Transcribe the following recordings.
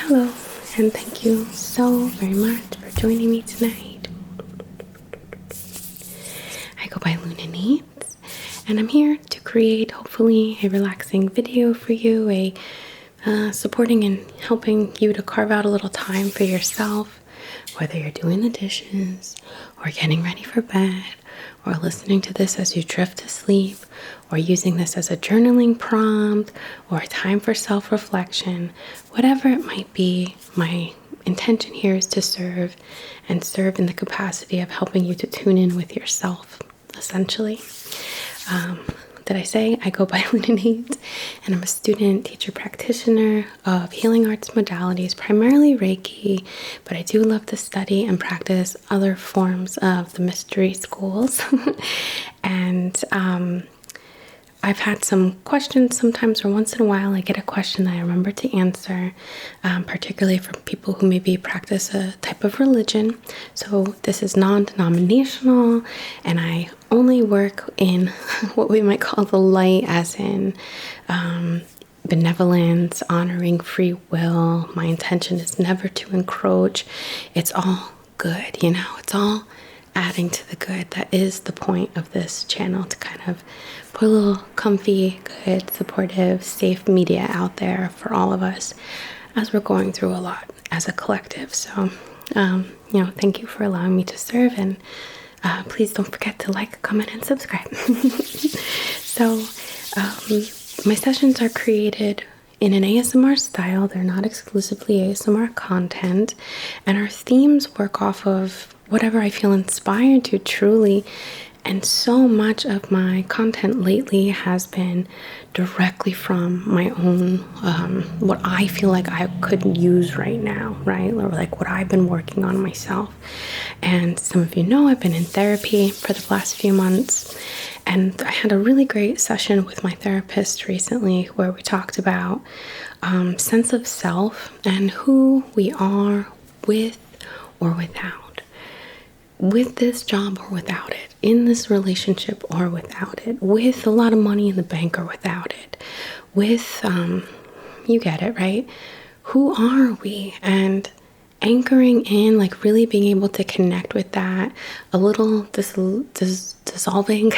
Hello, and thank you so very much for joining me tonight. I go by Luna Needs, and I'm here to create hopefully a relaxing video for you, supporting and helping you to carve out a little time for yourself, whether you're doing the dishes or getting ready for bed, or listening to this as you drift to sleep, or using this as a journaling prompt or a time for self-reflection. Whatever it might be, my intention here is to serve and serve in the capacity of helping you to tune in with yourself, essentially. Did I say I go by Luna Needs, and I'm a student, teacher, practitioner of healing arts modalities, primarily Reiki, but I do love to study and practice other forms of the mystery schools. And I've had some questions sometimes, or once in a while I get a question that I remember to answer, particularly from people who maybe practice a type of religion. So this is non-denominational, and I only work in what we might call the light, as in benevolence, honoring free will. My intention is never to encroach. It's all good, it's all adding to the good. That is the point of this channel, to kind of put a little comfy, good, supportive, safe media out there for all of us as we're going through a lot as a collective. So, thank you for allowing me to serve, and please don't forget to like, comment, and subscribe. So, my sessions are created in an ASMR style. They're not exclusively ASMR content, and our themes work off of whatever I feel inspired to, truly. And so much of my content lately has been directly from my own, what I feel like I could use right now, right? Or like what I've been working on myself. And some of you know I've been in therapy for the last few months. And I had a really great session with my therapist recently where we talked about sense of self and who we are with or without. With this job or without it, in this relationship or without it, with a lot of money in the bank or without it, with, you get it, right? Who are we? And anchoring in, like really being able to connect with that, a little dissolving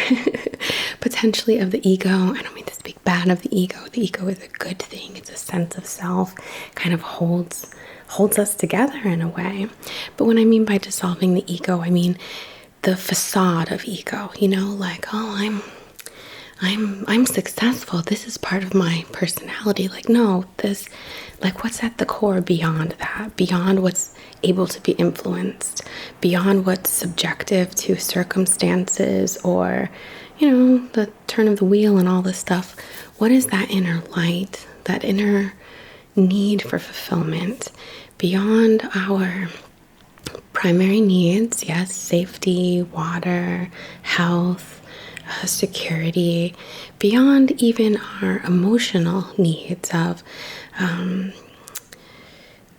potentially of the ego. I don't mean to speak bad of the ego. The ego is a good thing. It's a sense of self, kind of holds us together in a way. But when I mean by dissolving the ego, I mean the facade of ego, like, oh, I'm successful. This is part of my personality. Like, no, what's at the core beyond that, beyond what's able to be influenced, beyond what's subjective to circumstances or, the turn of the wheel and all this stuff. What is that inner light, that inner need for fulfillment beyond our primary needs? Yes, safety, water, health, security, beyond even our emotional needs of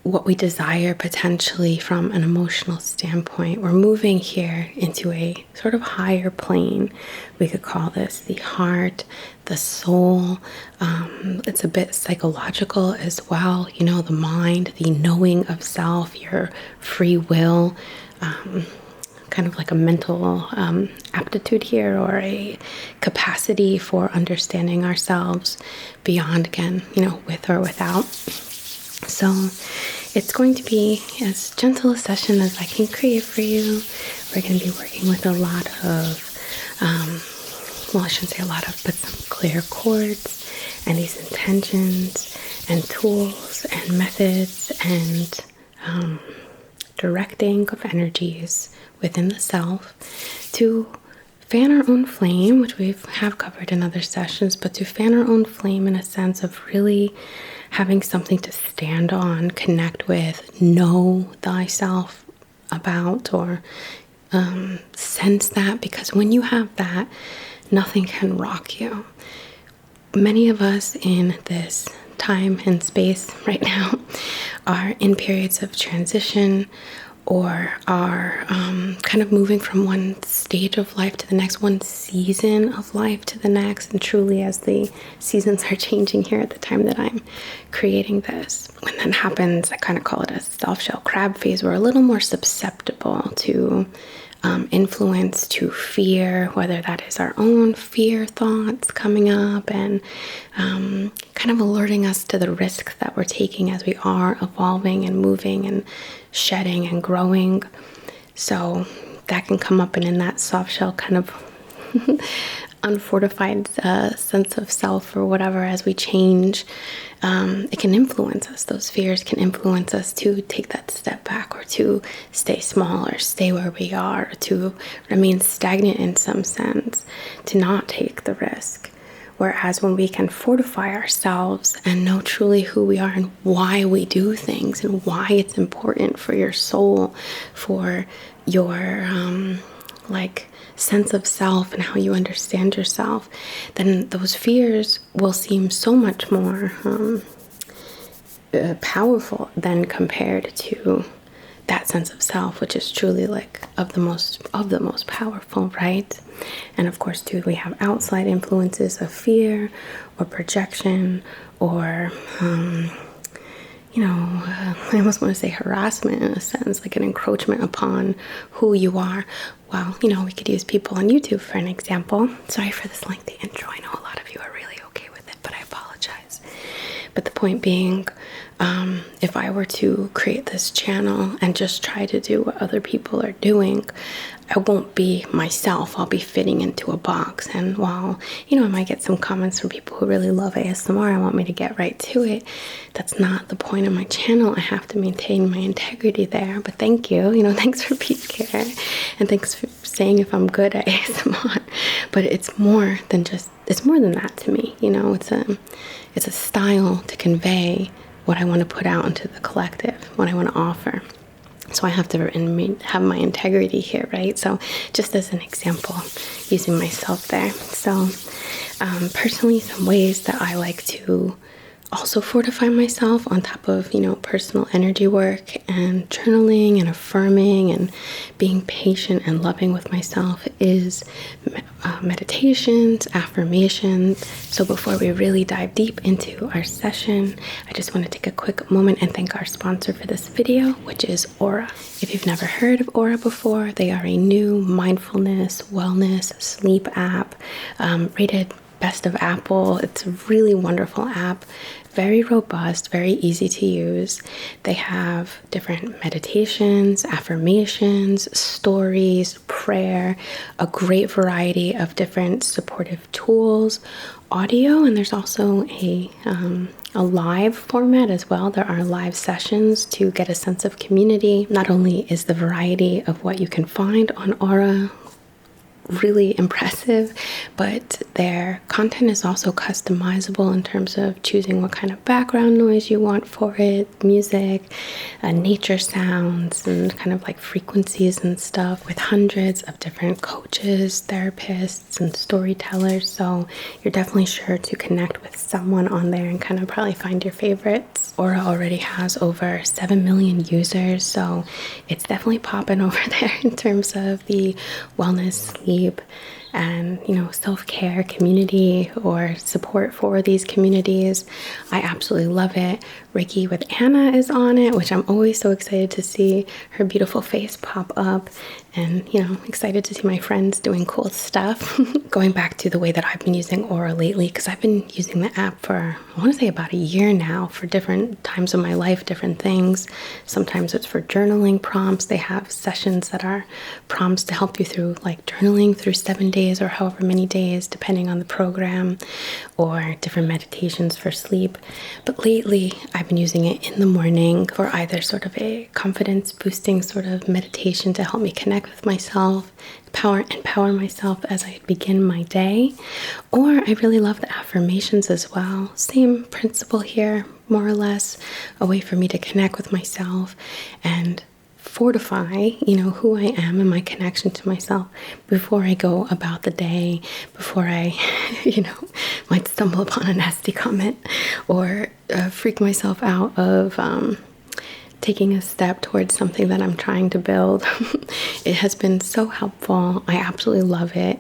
what we desire potentially from an emotional standpoint. We're moving here into a sort of higher plane. We could call this the heart, the soul. It's a bit psychological as well. The mind, the knowing of self, your free will, kind of like a mental aptitude here, or a capacity for understanding ourselves beyond, again, with or without. So it's going to be as gentle a session as I can create for you. We're going to be working with a lot of, I shouldn't say a lot of, but some clear chords, and these intentions and tools and methods and directing of energies within the self to fan our own flame, which we have covered in other sessions, but to fan our own flame in a sense of really having something to stand on, connect with, know thyself about, or sense that, because when you have that, nothing can rock you. Many of us in this time and space right now are in periods of transition or are kind of moving from one stage of life to the next, one season of life to the next. And truly, as the seasons are changing here at the time that I'm creating this, when that happens, I kind of call it a soft shell crab phase. We're a little more susceptible to influence, to fear, whether that is our own fear thoughts coming up and kind of alerting us to the risk that we're taking as we are evolving and moving and shedding and growing. So that can come up, and in that soft shell kind of unfortified sense of self or whatever, as we change, it can influence us. Those fears can influence us to take that step back, or to stay small, or stay where we are, or to remain stagnant in some sense, to not take the risk. Whereas when we can fortify ourselves and know truly who we are and why we do things and why it's important for your soul, for your sense of self and how you understand yourself, then those fears will seem so much more powerful than compared to that sense of self, which is truly like of the most powerful, right? And of course too, we have outside influences of fear or projection, or I almost want to say harassment in a sense, like an encroachment upon who you are. Well, we could use people on YouTube for an example. Sorry for this lengthy intro. I know a lot of you are really okay with it, but I apologize. But the point being, if I were to create this channel and just try to do what other people are doing, I won't be myself. I'll be fitting into a box. And while, I might get some comments from people who really love ASMR and want me to get right to it, that's not the point of my channel. I have to maintain my integrity there. But thank you. Thanks for being here. And thanks for saying if I'm good at ASMR. But it's more than that to me. It's a style to convey what I want to put out into the collective, what I want to offer. So I have to have my integrity here, right? So just as an example, using myself there. So personally, some ways that I like to also fortify myself on top of, personal energy work and journaling and affirming and being patient and loving with myself is meditations, affirmations. So before we really dive deep into our session, I just want to take a quick moment and thank our sponsor for this video, which is Aura. If you've never heard of Aura before, they are a new mindfulness, wellness, sleep app, rated Best of Apple. It's a really wonderful app, very robust, very easy to use. They have different meditations, affirmations, stories, prayer, a great variety of different supportive tools, audio, and there's also a live format as well. There are live sessions to get a sense of community. Not only is the variety of what you can find on Aura really impressive, but their content is also customizable in terms of choosing what kind of background noise you want for it, music, nature sounds, and kind of like frequencies and stuff, with hundreds of different coaches, therapists, and storytellers. So you're definitely sure to connect with someone on there and kind of probably find your favorites. Aura already has over 7 million users, so it's definitely popping over there in terms of the wellness, sleep, and self-care community or support for these communities. I absolutely love it. Reiki with Anna is on it, which I'm always so excited to see her beautiful face pop up, and excited to see my friends doing cool stuff. Going back to the way that I've been using Aura lately, because I've been using the app for, I want to say, about a year now, for different times of my life, different things. Sometimes it's for journaling prompts. They have sessions that are prompts to help you through like journaling through 7 days or however many days, depending on the program, or different meditations for sleep. But lately I've been using it in the morning for either sort of a confidence boosting sort of meditation to help me connect with myself, empower myself as I begin my day. Or I really love the affirmations as well. Same principle here, more or less, a way for me to connect with myself and fortify, who I am and my connection to myself before I go about the day, before I, might stumble upon a nasty comment or freak myself out of taking a step towards something that I'm trying to build. It has been so helpful. I absolutely love it.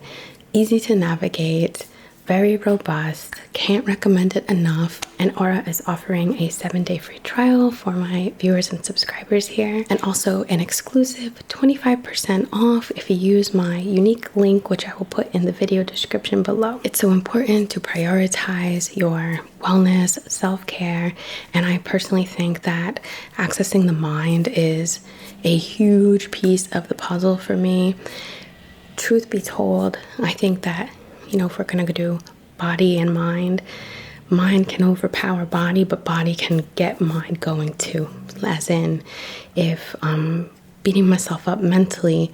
Easy to navigate, very robust. Can't recommend it enough. And Aura is offering a 7-day free trial for my viewers and subscribers here, and also an exclusive 25% off if you use my unique link, which I will put in the video description below. It's so important to prioritize your wellness, self-care, and I personally think that accessing the mind is a huge piece of the puzzle for me. Truth be told, I think that, if we're gonna do body and mind, mind can overpower body, but body can get mind going too. As in, if I'm beating myself up mentally,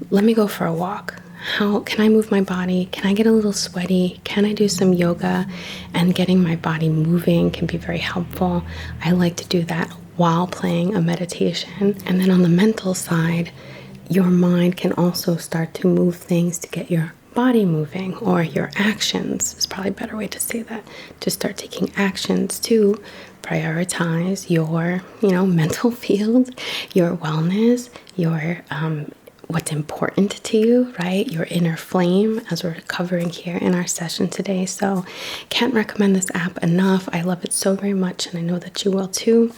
let me go for a walk. How can I move my body? Can I get a little sweaty? Can I do some yoga? And getting my body moving can be very helpful. I like to do that while playing a meditation. And then on the mental side, your mind can also start to move things to get your body moving, or your actions is probably a better way to say that, to start taking actions to prioritize your mental field, your wellness, your what's important to you, right? Your inner flame, as we're covering here in our session today. So can't recommend this app enough. I love it so very much, and I know that you will too.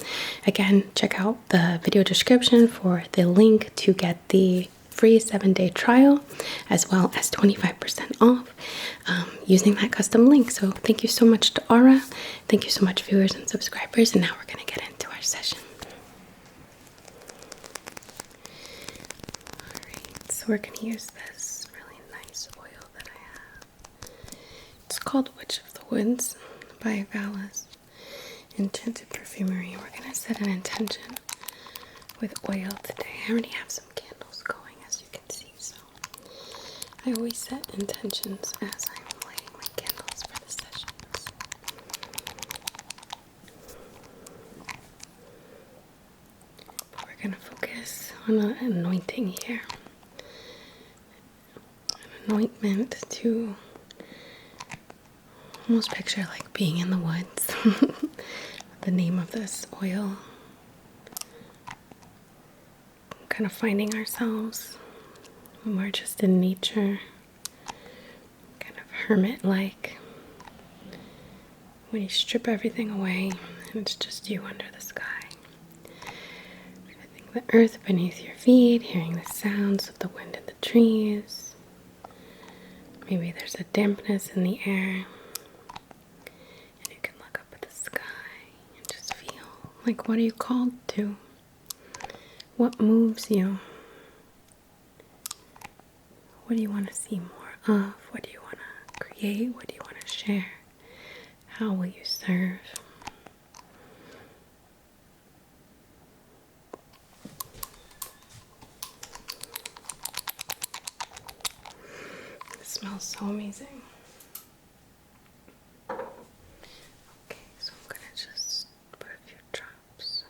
Again, check out the video description for the link to get the free 7-day trial, as well as 25% off using that custom link. So thank you so much to Aura. Thank you so much, viewers and subscribers. And now we're going to get into our session. Alright, so we're going to use this really nice oil that I have. It's called Witch of the Woods by Valis Enchanted Perfumery. We're going to set an intention with oil today. I already have some candles going, as you can see, so I always set intentions as I'm lighting my candles for the sessions. But we're going to focus on an anointing here. An anointment to almost picture like being in the woods. The name of this oil. Kind of finding ourselves when we're just in nature, kind of hermit-like, when you strip everything away and it's just you under the sky. Feeling the earth beneath your feet, hearing the sounds of the wind in the trees. Maybe there's a dampness in the air, and you can look up at the sky and just feel like, what are you called to? What moves you? What do you want to see more of? What do you want to create? What do you want to share? How will you serve? It smells so amazing. Okay, so I'm going to just put a few drops.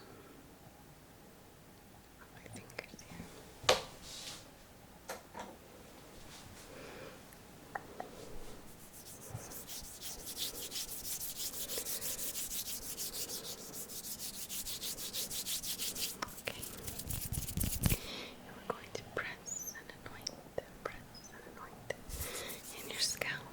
My fingers here. Okay. We're going to press and anoint in your scalp.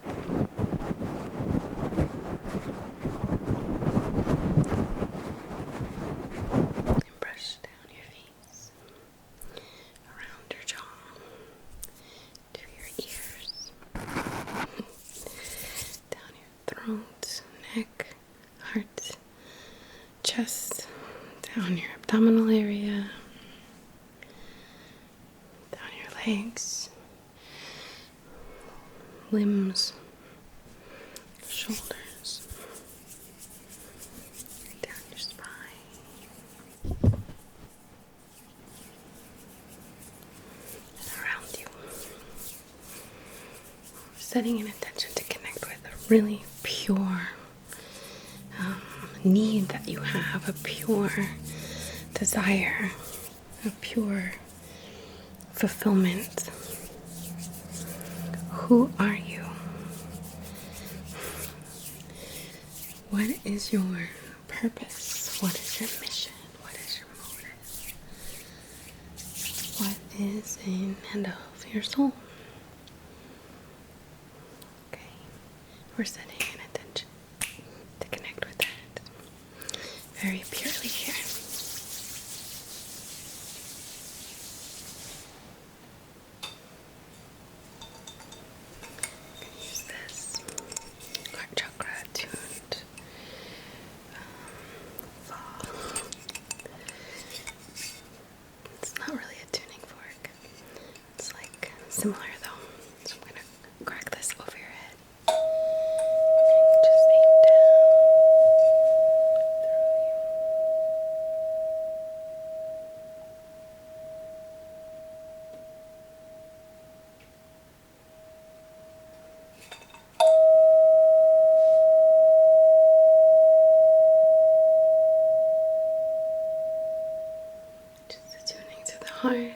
And brush down your face, around your jaw, to your ears, down your throat, neck, heart, chest, down your abdominal area, down your legs, limbs, shoulders, down your spine, and around you. Setting an intention to connect with a really pure need that you have, a pure desire, a pure fulfillment. Who are you? What is your purpose? What is your mission? What is your motive? is in and of your soul. Okay, we're setting an intention to connect with that very purely here. I'm gonna use this heart chakra tuned fall. It's not really a tuning fork. It's like similar though. So I'm gonna crack this over your head. Just aim down through you. Just attuning to the heart.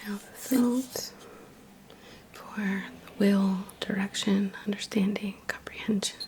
Now the throat for the will, direction, understanding, comprehension.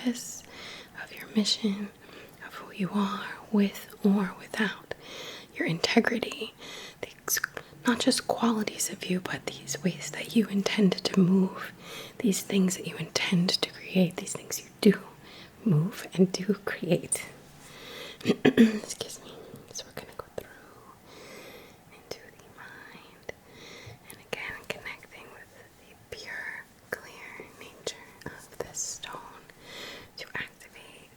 purpose, of your mission, of who you are, with or without your integrity, these not just qualities of you, but these ways that you intend to move, these things that you intend to create, these things you do move and do create. Excuse me. So we're going to go through into the mind, and again connecting with the pure, clear nature of this stone to activate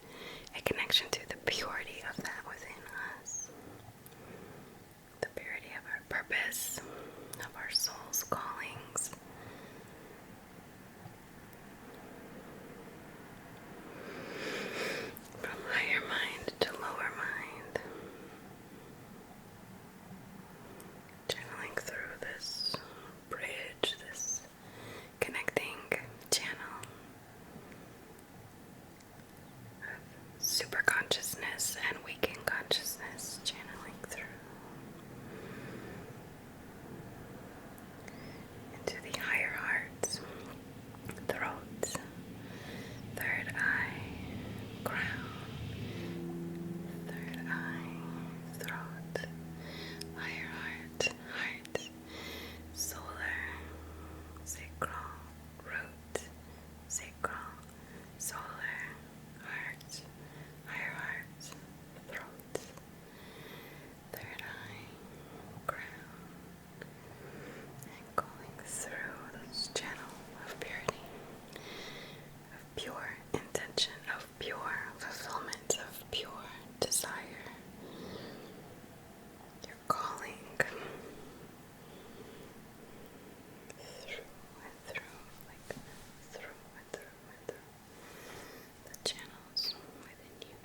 a connection to the purity of that within us, the purity of our purpose, of our soul's callings. From higher mind to lower mind, channeling through this bridge, this connecting channel of super consciousness and waking consciousness, channeling through into the higher hearts, throat, third eye, crown, third eye, throat, higher heart, heart, solar, sacral, root, sacral, solar, heart, higher heart, throat, third eye, crown, and going through this channel of purity, of pure intention, of pure fulfillment, of pure desire. Your calling through and through, like through and through and through the channels within you,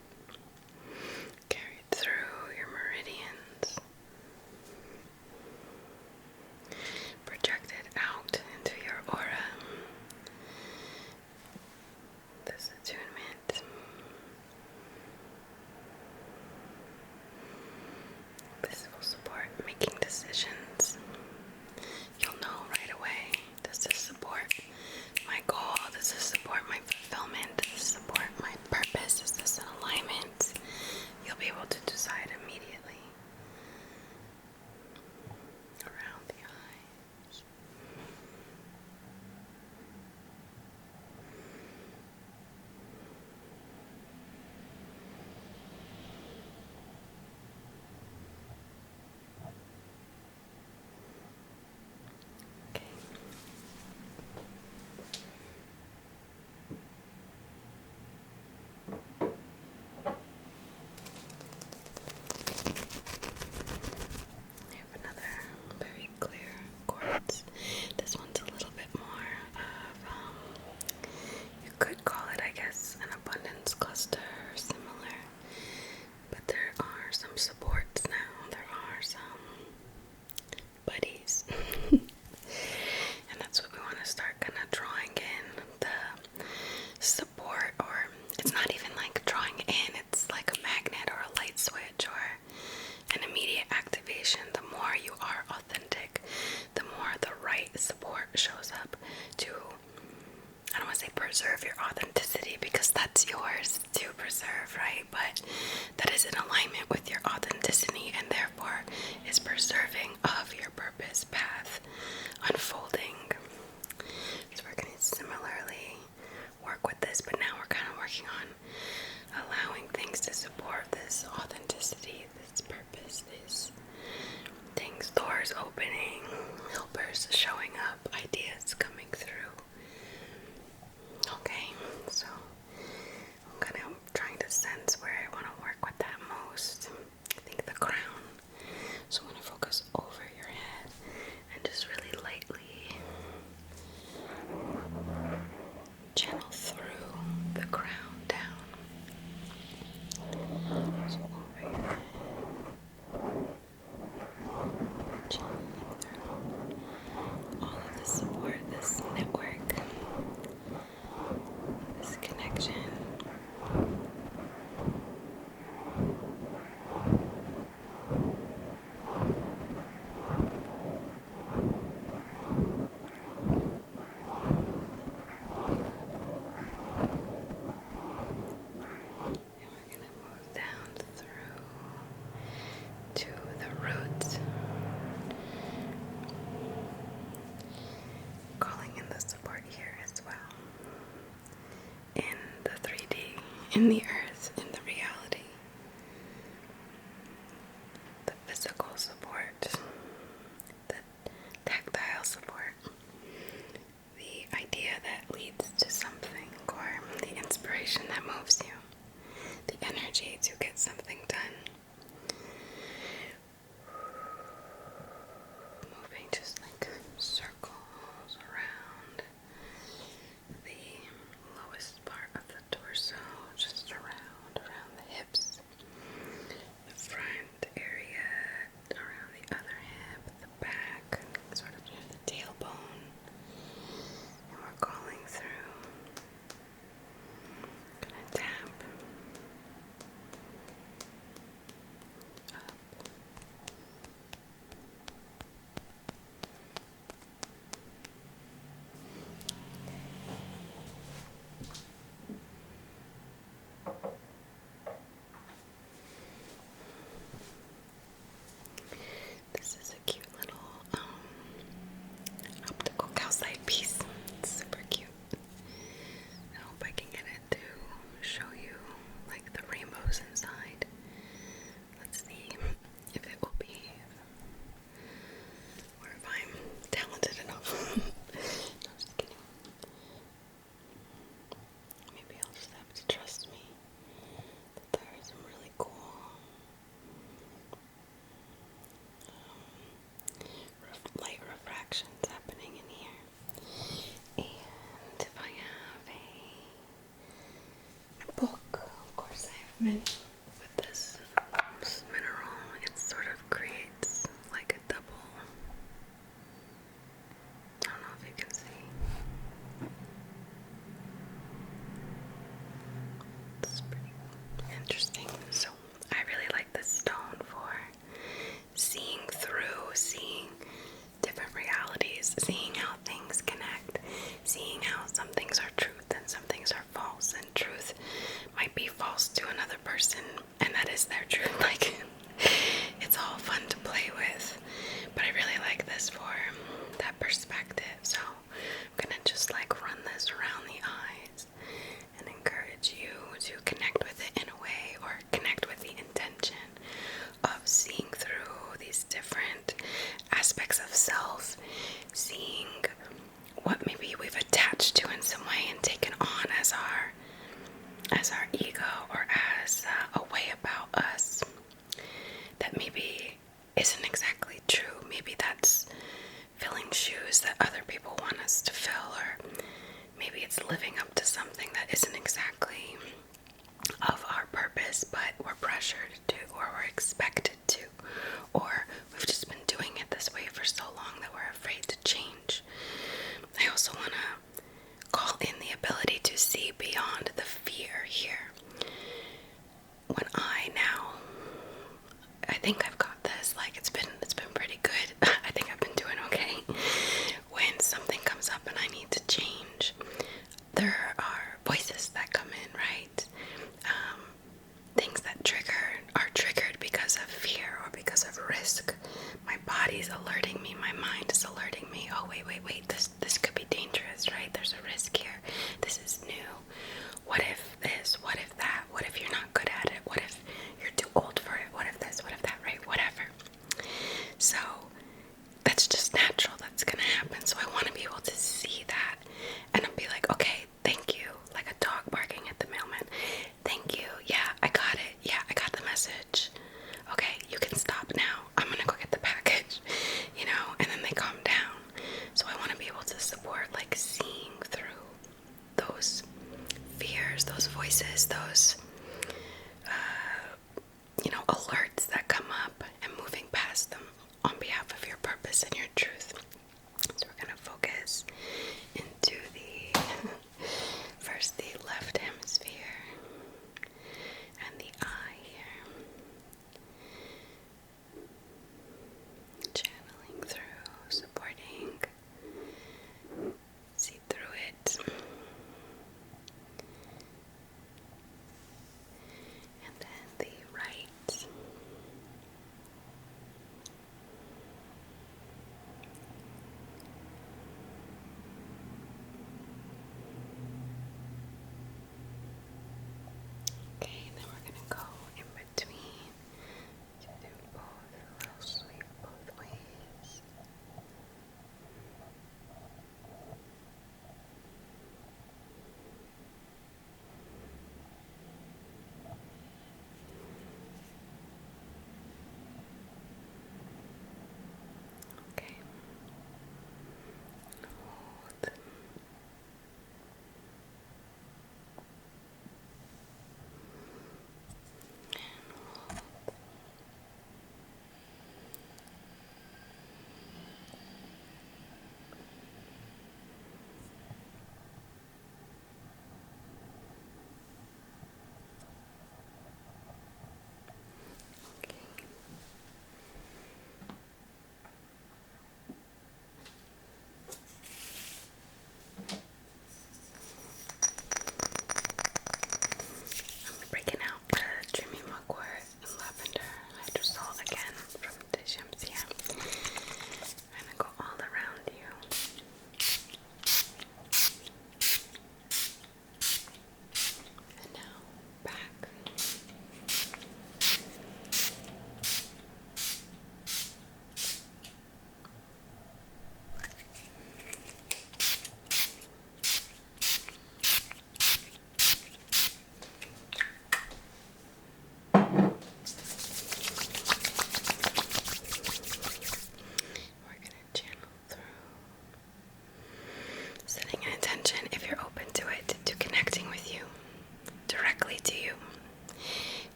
carried through your meridians, projected out into your aura. This attunement, this will support making decisions. You'll know right away, does this support my goal? Does this support my fulfillment? Does this support my purpose? Is this in alignment? You'll be able to decide immediately. Around the eyes. Okay. I have another very clear quartz. This one's a little bit more of, you could call it, I guess, an abundance cluster or similar. But there are some supports now. There are some buddies. And that's what we want to start kind of drawing in, the support, or it's not even like drawing in, it's like a magnet or a light switch or an immediate activation. The more you are authentic, the more the right support shows up to, I don't want to say preserve your authenticity, because that's yours to preserve, right? But that is in alignment with your authenticity and therefore is preserving of your purpose path unfolding. So we're going to similarly work with this, but now we're kind of working on allowing things to support this authenticity, this purpose, these things, doors opening, helpers showing up, ideas coming through. Okay, so I'm kind of trying to sense where I want to work with that most. I think the crown. So I'm going to focus over your head and just really lightly channel through the crown down. So over your head, channeling through. in the earth, in the reality, the physical support, the tactile support, the idea that leads to something, or the inspiration that moves you, the energy to get something done. Moving just like circles around the lowest part of the torso, just around the hips, the front area, around the other hip, the back, sort of near the tailbone. And we're calling through. Gonna tap up. This is a cute little optical calcite piece. It's super cute. I hope I can get it to show you like the rainbows inside. Let's see if it will behave, or if I'm talented enough. No, just kidding. Maybe I'll just have to trust me that there are some really cool light refractions happening in here. And if I have a book, of course I have many, with this mineral, it sort of creates like a double. I don't know if you can see. It's pretty interesting. So I really like this stone for seeing through, seeing different realities, seeing how things connect, seeing how some things are truth and some things are false, and truth might be false to another person and that is their truth. Like, it's all fun to play with, but I really like this for that perspective. So I'm gonna just like run this around the eyes and encourage you to connect with it in a way, or connect with the intention of seeing through these different aspects of self, seeing what maybe we've attached to in some way and taken on as our ego, or as a way about us that maybe isn't exactly true. Maybe that's filling shoes that other people want us to fill, or maybe it's living up to something that isn't exactly of our purpose, but we're pressured to, or we're expected to, or we've just been doing it this way for so long that we're afraid to change. I also want to call in the ability to see beyond the fear here. When I think I've got this, like it's been pretty good. I think I've been doing okay. When something comes up and I need to change, there are voices that come in, right? Things that are triggered because of fear or because of risk. My body's alerting me, my mind is alerting me. Oh, wait, this could be dangerous, right? There's a risk here. This is new. What if this? What if that? What if you're not good at it? What if you're too old for it? What if this? What if that? Right? Whatever. So that's just natural. That's gonna happen. So I want to be able to see that and be like, okay, thank you. Like a dog barking at the mailman. Thank you. Yeah, I got it. Yeah, I got the message. Okay, you can stop now. I'm gonna go get the package, and then they calm down. So I want to be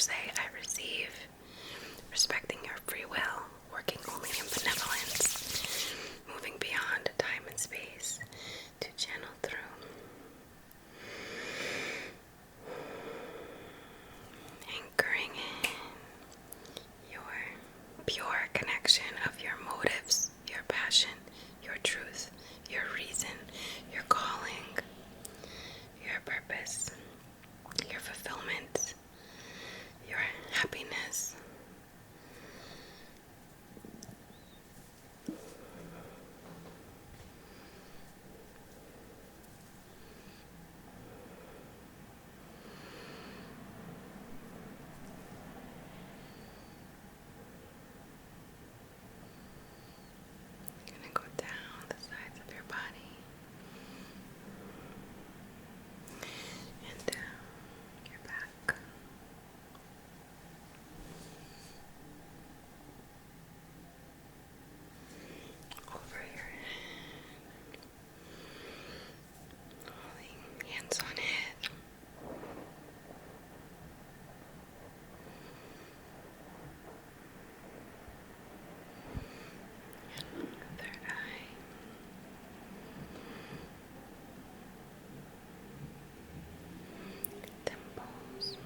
say, I receive, respecting your free will, working only in benevolence, moving beyond time and space to channel through. Anchoring in your pure connection of your motives, your passion, your truth, your reason, your calling, your purpose, your fulfillment, your happiness. Go down the sides of your body and down your back, over your head, holding hands on it. Third eye. Temples.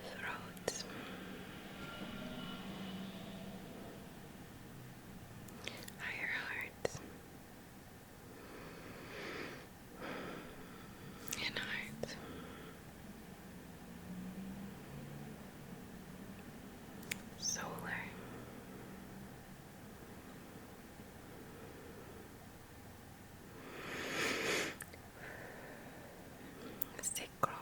Throat. Higher heart. And heart. Solar. Sacral.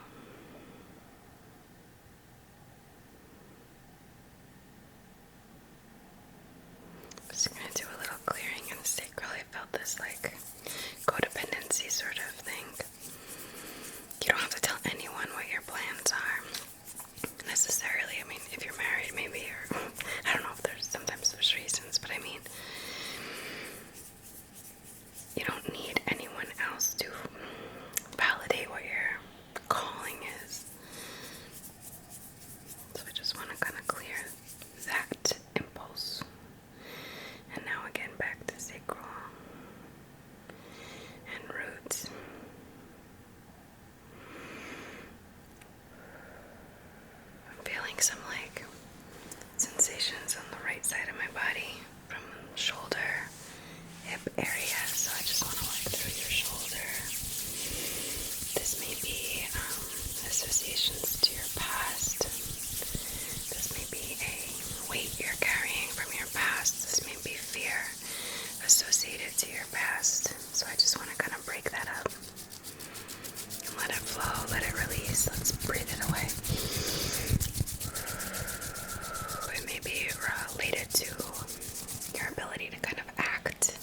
Just gonna do a little clearing in the sacral. I felt this like codependency sort of thing. You don't have to tell anyone what your plans are necessarily. I mean, if you're married, maybe, or I don't know if sometimes there's reasons, but I mean, you don't need anyone else to validate what your calling is. So I just want to kind of clear that impulse. And now again back to sacral and roots. I'm feeling some like sensations on the right side of my body from shoulder, hip area. So I just want to work through your shoulder. This may be associations to your past. This may be a weight you're carrying from your past. This may be fear associated to your past. So I just want to kind of break that up and let it flow, let it release. Let's breathe it away. It may be related to your ability to kind of act,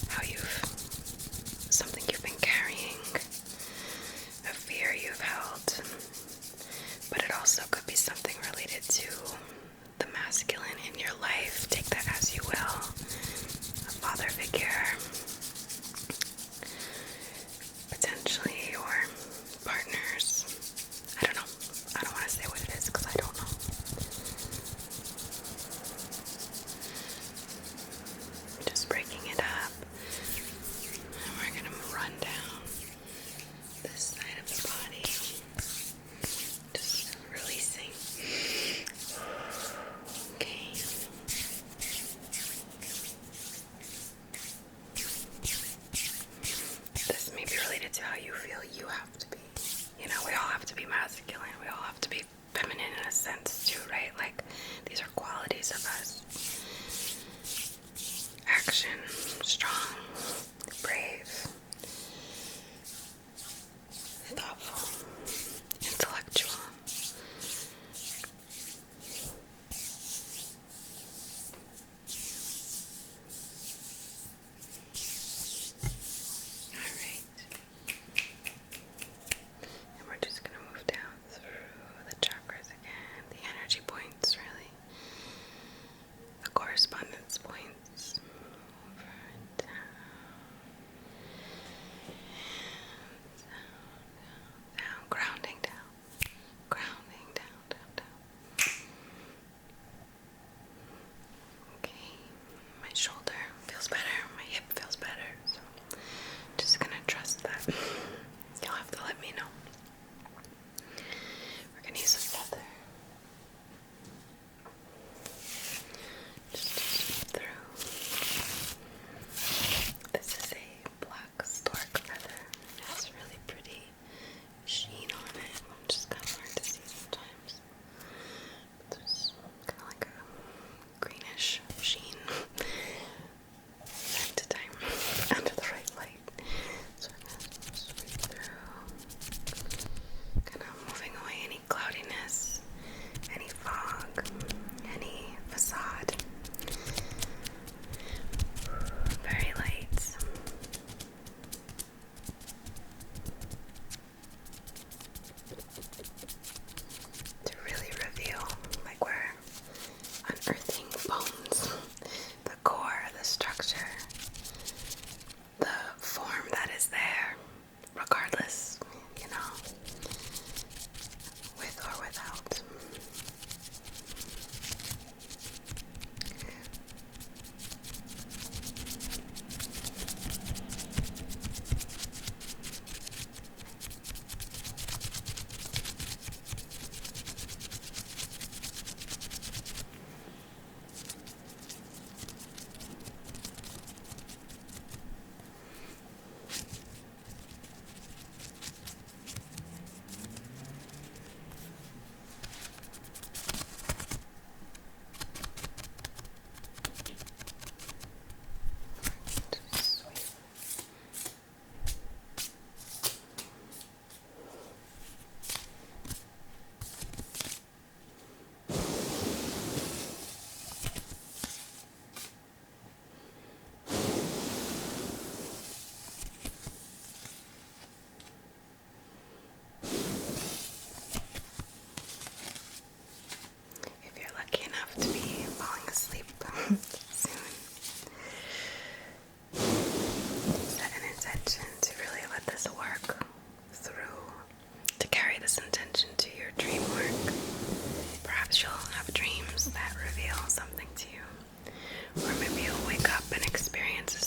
how something you've been carrying, a fear you've held, but it also could be something related to the masculine in your life. Take that as you will. A father figure, potentially your partners. I don't know. I don't want to say what it is because I don't know. Just breaking it up. And we're going to run down this side of the body. Just releasing. Okay. This may be related to how you feel you have to be. You know, we all have to be masculine. We all have to be feminine in a sense too, right? Like, these are qualities of us. Action, strong, brave, thoughtful, intellectual. Alright. And we're just going to move down through the chakras again, the energy points, really, the correspondence points, over and down, let this work through to carry this intention to your dream work. Perhaps you'll have dreams that reveal something to you. Or maybe you'll wake up and experience a